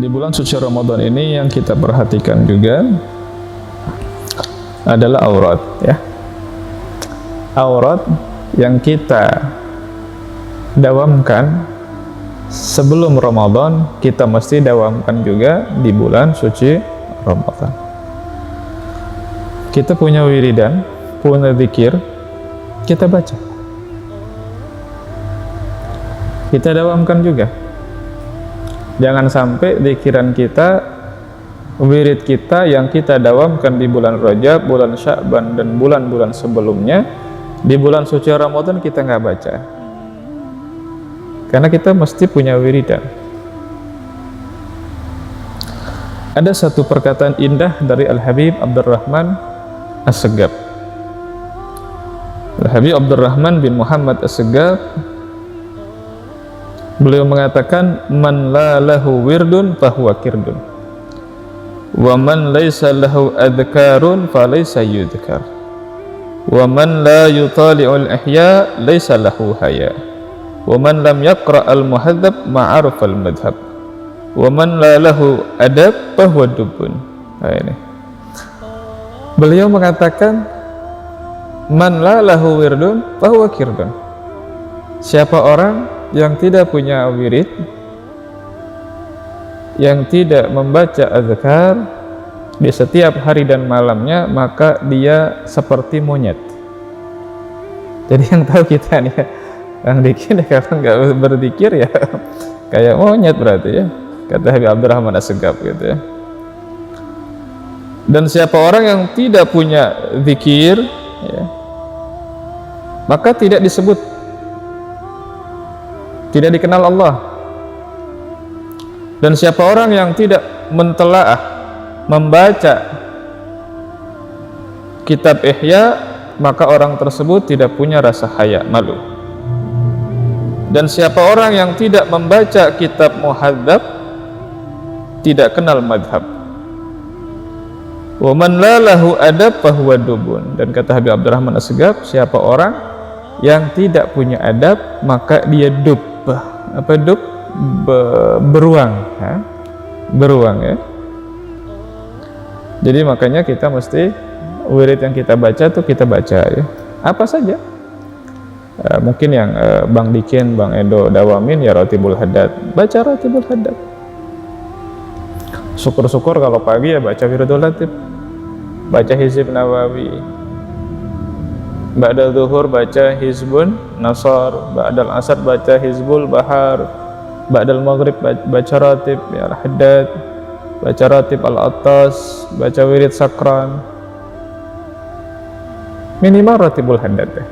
Di bulan suci Ramadan ini yang kita perhatikan juga adalah aurat, ya. Aurat yang kita dawamkan sebelum Ramadan, kita mesti dawamkan juga di bulan suci Ramadan. Kita punya wiridan, punya zikir, kita baca. Kita dawamkan juga. Jangan sampai zikiran kita, wirid kita yang kita dawamkan di bulan Rajab, bulan Sya'ban, dan bulan-bulan sebelumnya, di bulan suci Ramadan kita nggak baca. Karena kita mesti punya wiridan. Ada satu perkataan indah dari Al-Habib Abdurrahman As-Segaf. Al-Habib Abdurrahman bin Muhammad As-Segaf, beliau mengatakan, man la lahu wirdun fahuwa kirdun, wa man laysa lahu adhkarun falaysa yudhkar, wa man la yutali'ul ihya laysa lahu haya, wa man lam yaqra al-muhadzab ma'aruf al-madhab, wa man la lahu adab fahuwa dubun. Nah, ini beliau mengatakan, man la lahu wirdun fahuwa kirdun. Siapa orang yang tidak punya wirid, yang tidak membaca azkar di setiap hari dan malamnya, maka dia seperti monyet. Jadi yang tahu kita nih, yang dikir kalau nggak berzikir ya kayak monyet berarti, ya, kata Habib Abdurrahman As-Segaf gitu, ya. Dan siapa orang yang tidak punya zikir, ya, maka tidak disebut, tidak dikenal Allah. Dan siapa orang yang tidak mentelaah, membaca kitab Ihya, maka orang tersebut tidak punya rasa haya, malu. Dan siapa orang yang tidak membaca kitab Muhadzab, tidak kenal madhab. Wa man la lahu adab fahuwa dubun. Dan kata Habib Abdurrahman As-Segaf, siapa orang yang tidak punya adab, maka dia dub. Apa dub? Beruang, ya? Beruang, ya. Jadi makanya kita mesti wirid yang kita baca tuh kita baca, ya. Apa saja. Mungkin yang Bang Dikin, Bang Edo dawamin ya Ratibul Haddad. Baca Ratibul Haddad. Syukur-syukur kalau pagi ya baca Wiridul Latib, baca Hizib Nawawi. Ba'da zuhur baca Hizbun Nasar, ba'dal asar baca Hizbul Bahar, ba'dal maghrib baca Ratib ya Al-Haddad, baca Ratib Al-Attas, baca wirid Sakran. Minimal Ratibul Haddad, ya.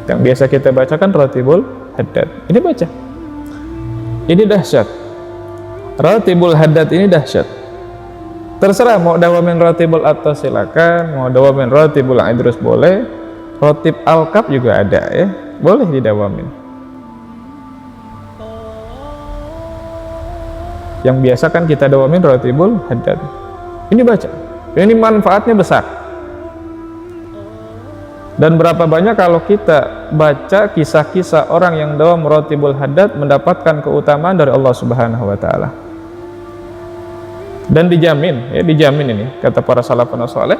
Yang biasa kita bacakan Ratibul Haddad. Ini baca. Ini dahsyat. Ratibul Haddad ini dahsyat. Terserah mau dawamin Ratibul Attas silakan, mau dawamin Ratibul Idrus boleh. Ratib Al-Kaf juga ada, ya, boleh didawamin. Yang biasa kan kita dawamin Ratibul Haddad. Ini baca. Ini manfaatnya besar. Dan berapa banyak kalau kita baca kisah-kisah orang yang dawam Ratibul Haddad mendapatkan keutamaan dari Allah Subhanahu wa taala. Dan dijamin, ya, dijamin ini kata para salafun saleh,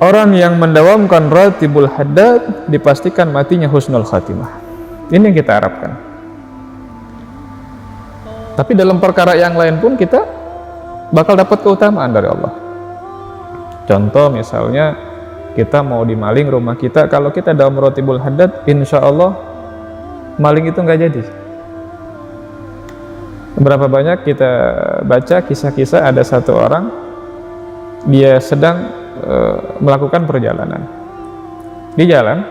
orang yang mendawamkan Ratibul Haddad dipastikan matinya husnul khatimah. Ini yang kita harapkan. Tapi dalam perkara yang lain pun kita bakal dapat keutamaan dari Allah. Contoh misalnya kita mau dimaling rumah kita, kalau kita dawam Ratibul Haddad, insya Allah maling itu nggak jadi. Berapa banyak kita baca kisah-kisah ada satu orang, dia sedang melakukan perjalanan. Di jalan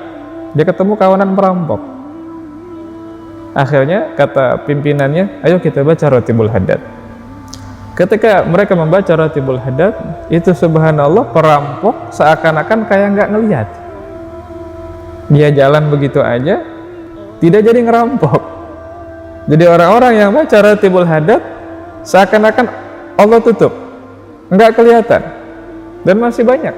dia ketemu kawanan perampok. Akhirnya kata pimpinannya, ayo kita baca Ratibul Haddad. Ketika mereka membaca Ratibul Haddad, itu subhanallah perampok seakan-akan kayak nggak ngelihat. Dia jalan begitu aja, tidak jadi ngerampok. Jadi orang-orang yang baca Ratibul Haddad seakan-akan Allah tutup, nggak kelihatan. Dan masih banyak.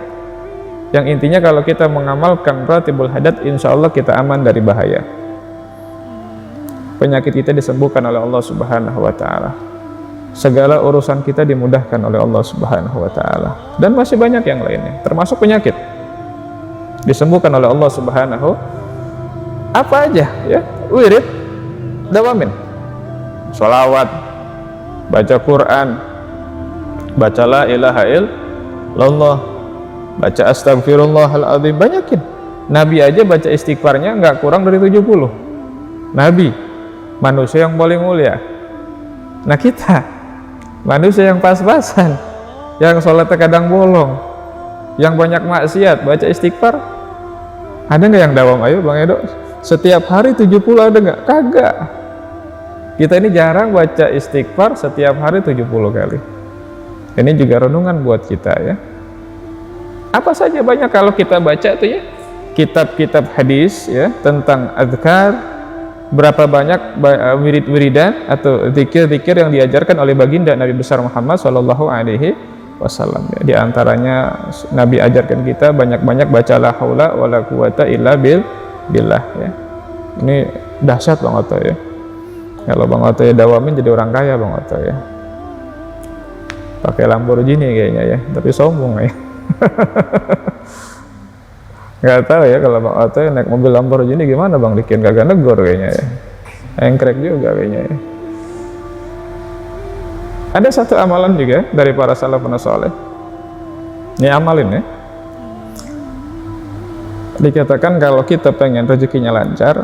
Yang intinya kalau kita mengamalkan Ratibul Haddad, insya Allah kita aman dari bahaya. Penyakit kita disembuhkan oleh Allah Subhanahu wa ta'ala. segala urusan kita dimudahkan oleh Allah Subhanahu wa taala. Dan masih banyak yang lainnya, termasuk penyakit disembuhkan oleh Allah Subhanahu. Apa aja ya, wirid dawamin, sholawat, baca Quran, baca la ilaha illallah, baca astagfirullahaladzim, banyakin. Nabi aja baca istighfarnya nggak kurang dari 70. Nabi, manusia yang paling mulia. Nah kita, manusia yang pas-pasan, yang sholatnya kadang bolong, yang banyak maksiat, baca istighfar. Ada nggak yang dawam? Ayo Bang Edo, setiap hari 70 ada nggak? Kagak. Kita ini jarang baca istighfar setiap hari 70 kali. Ini juga renungan buat kita ya. Apa saja banyak kalau kita baca tuh ya, kitab-kitab hadis ya tentang azkar, berapa banyak wirid-wiridan atau zikir-zikir yang diajarkan oleh baginda Nabi besar Muhammad Shallallahu Alaihi Wasallam. Di antaranya Nabi ajarkan kita banyak-banyak baca la haula wala quwata illa billah ya. Ini dahsyat Bang Oto ya. Kalau Bang Oto ya dawamin jadi orang kaya Bang Oto ya. Pakai Lamborghini kayaknya ya, tapi sombong ya. Nggak tahu ya kalau Bang Oto ya naik mobil Lamborghini gimana Bang Dikin, kagak negor kayaknya ya. Engkrek juga kayaknya ya. Ada satu amalan juga dari para salafun saleh. Ini amalin ya. Dikatakan kalau kita pengen rezekinya lancar,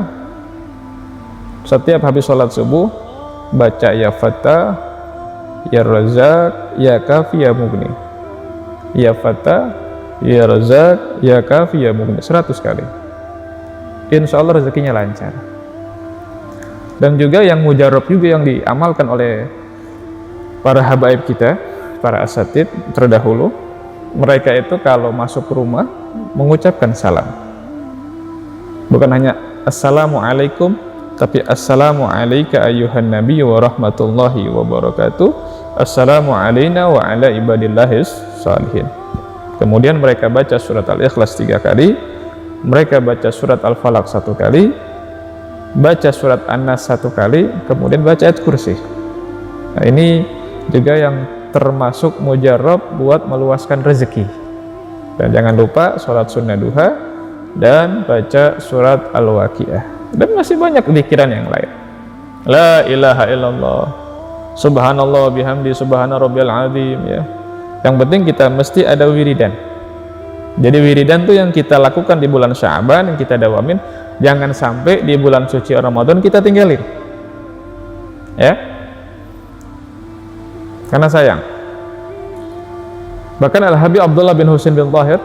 setiap habis sholat subuh baca ya Fatah, ya Razak, ya Kafi, ya Mughni. Ya Fatah, ya Razak, ya Kafi, ya Mughni 100 kali. Insya Allah rezekinya lancar. Dan juga yang mujarab juga yang diamalkan oleh para habaib kita, para asatid terdahulu, mereka itu kalau masuk rumah mengucapkan salam. Bukan hanya assalamualaikum, tapi assalamu alayka ayyuhan nabiy wa rahmatullahi wa barakatuh, assalamu alayna wa ala ibadillahis salihin. Kemudian mereka baca surat Al-Ikhlas 3 kali, mereka baca surat Al-Falaq 1 kali, baca surat An-Nas 1 kali, kemudian baca ayat kursi. Nah ini juga yang termasuk mujarab buat meluaskan rezeki. Dan jangan lupa sholat sunnah duha dan baca surat Al-Waqiah. Dan masih banyak pikiran yang lain. La ilaha illallah, subhanallah bihamdi, subhana rabbiyal azim ya. Yang penting kita mesti ada wiridan. Jadi wiridan tuh yang kita lakukan di bulan Sya'ban, yang kita dawamin, jangan sampai di bulan suci Ramadan kita tinggalin. Ya. Karena sayang. Bahkan Al-Habib Abdullah bin Husain bin Thahir,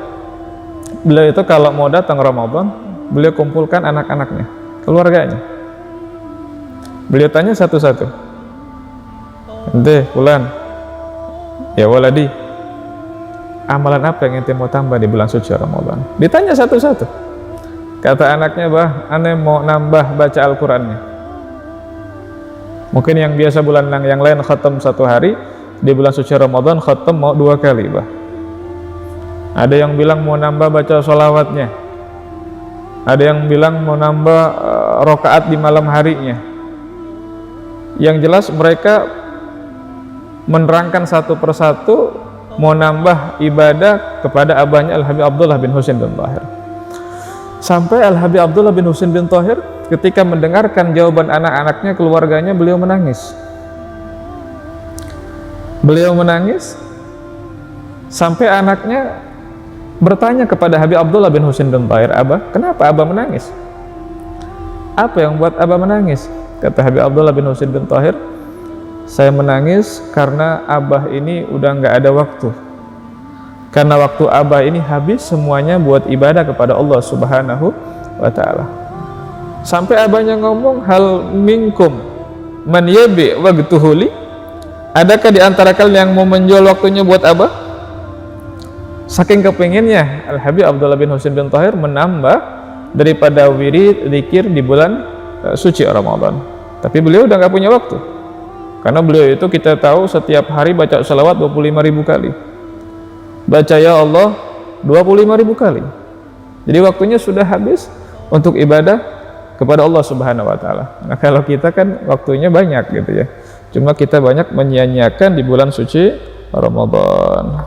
beliau itu kalau mau datang Ramadan, beliau kumpulkan anak-anaknya, keluarganya. Beliau tanya satu-satu. Ente, Fulan, ya waladi, amalan apa yang ente mau tambah di bulan suci Ramadan? Ditanya satu-satu. Kata anaknya, bah, ane mau nambah baca Al-Qurannya. Mungkin yang biasa bulan yang lain khatam 1 hari, di bulan suci Ramadan khatam mau 2 kali, bah. Ada yang bilang mau nambah baca sholawatnya, ada yang bilang mau nambah rokaat di malam harinya. Yang jelas mereka menerangkan satu persatu mau nambah ibadah kepada abahnya Al-Habib Abdullah bin Husain bin Thahir. Sampai Al-Habib Abdullah bin Husain bin Thahir ketika mendengarkan jawaban anak-anaknya, keluarganya, beliau menangis. Beliau menangis sampai anaknya bertanya kepada Habib Abdullah bin Husain bin Thahir, "Abah, kenapa Abah menangis? Apa yang buat Abah menangis?" Kata Habib Abdullah bin Husain bin Thahir, "Saya menangis karena Abah ini udah nggak ada waktu. Karena waktu Abah ini habis semuanya buat ibadah kepada Allah Subhanahu wa ta'ala." Sampai abahnya ngomong, "Hal minkum man yabi waqtuhuli?" Adakah di antara kalian yang mau menjual waktunya buat Abah? Saking kepinginnya Al-Habib Abdullah bin Husain bin Thahir menambah daripada wirid zikir di bulan suci Ramadan. Tapi beliau udah nggak punya waktu. Karena beliau itu kita tahu setiap hari baca salawat 25.000 kali. Baca ya Allah 25.000 kali. Jadi waktunya sudah habis untuk ibadah kepada Allah Subhanahu wa ta'ala. Nah kalau kita kan waktunya banyak gitu ya. Cuma kita banyak menyia-nyiakan di bulan suci Ramadan.